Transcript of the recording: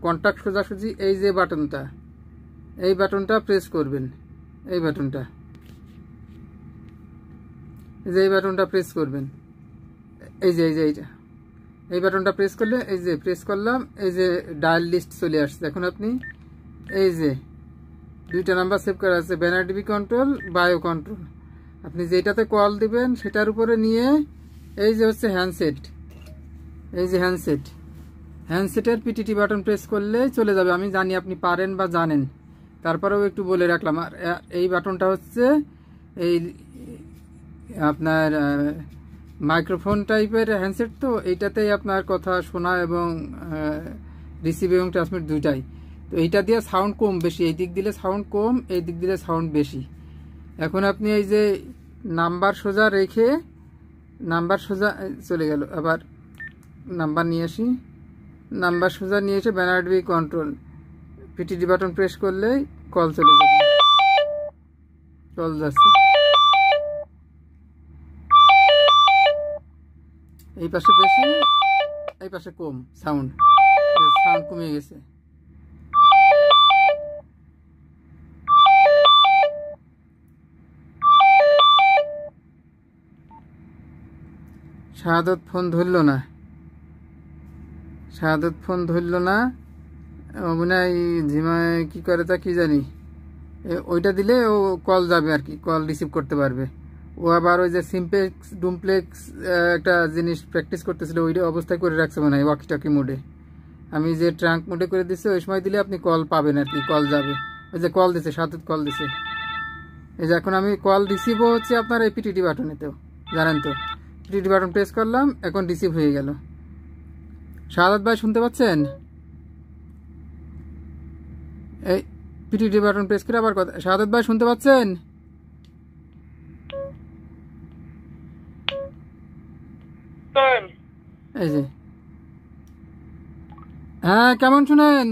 Contact সোজাসুজি এই যে বাটনটা, এই বাটনটা প্রেস করবেন। এই বাটনটা, এই বাটনটা প্রেস করবেন। এই যে এইটা, এই বাটনটা প্রেস করলে, এই যে প্রেস করলাম, এই যে ডায়াল লিস্ট চলে আসছে। এখন আপনি এই যে 2টা নাম্বার সেভ করা আছে, banner DB control, bio control. আপনি যেটাতে কল দিবেন সেটার উপরে নিয়ে এই যে হচ্ছে হ্যান্ডসেট, এই যে হ্যান্ডসেটের পিটিটি বাটন প্রেস করলেই চলে যাবে। আমি জানি আপনি পারেন বা জানেন, তারপরেও একটু বলে রাখলাম। আর এই বাটনটা হচ্ছে এই আপনার মাইক্রোফোন টাইপের হ্যান্ডসেট, তো এইটাতেই আপনার কথা শোনা এবং রিসিভ এবং ট্রান্সমিট দুইটাই। তো এইটা দিয়ে সাউন্ড কম বেশি, এই দিক দিলে সাউন্ড কম, এই দিক দিলে সাউন্ড বেশি। এখন আপনি এই যে নাম্বার সোজা রেখে, নাম্বার সোজা চলে গেল, আবার নাম্বার নিয়ে আসি, নাম্বার সোজা নিয়ে এসে banner DB control PTT button press করলেই কল চলে যাবে, কল যাচ্ছে। এই পাশে বেশি, এই পাশে কম, সাউন্ড কমে গেছে। শাহাদত ফোন ধরল না, শাহাদত ফোন ধরল না। অভিনয় ঝিমায় কি করে তা কি জানি, ওইটা দিলে ও কল যাবে আর কি, কল রিসিভ করতে পারবে। ও আবার ওই যে সিমপ্লেক্স ডুমপ্লেক্স একটা জিনিস প্র্যাকটিস করতেছিল, ওই অবস্থায় করে রাখছে মনে হয় ওয়াকি টকি মোডে। আমি যে ট্রাঙ্ক মোডে করে দিচ্ছি, ওই সময় দিলে আপনি কল পাবেন আর কি, কল যাবে। ওই যে কল দিচ্ছে, শাহাদত কল দিছে। এই যে এখন আমি কল রিসিভও হচ্ছে আপনার এই পিটিটি বাটনেতেও, জানেন তো। পিটিটি বাটন প্রেস করলাম, এখন রিসিভ হয়ে গেল। শাহাদত ভাই শুনতে পাচ্ছেন? এই পিটিটি বাটন প্রেস করে আবার কথা, শাহাদত ভাই শুনতে পাচ্ছেন? এই যে, হ্যাঁ কেমন শুনেন?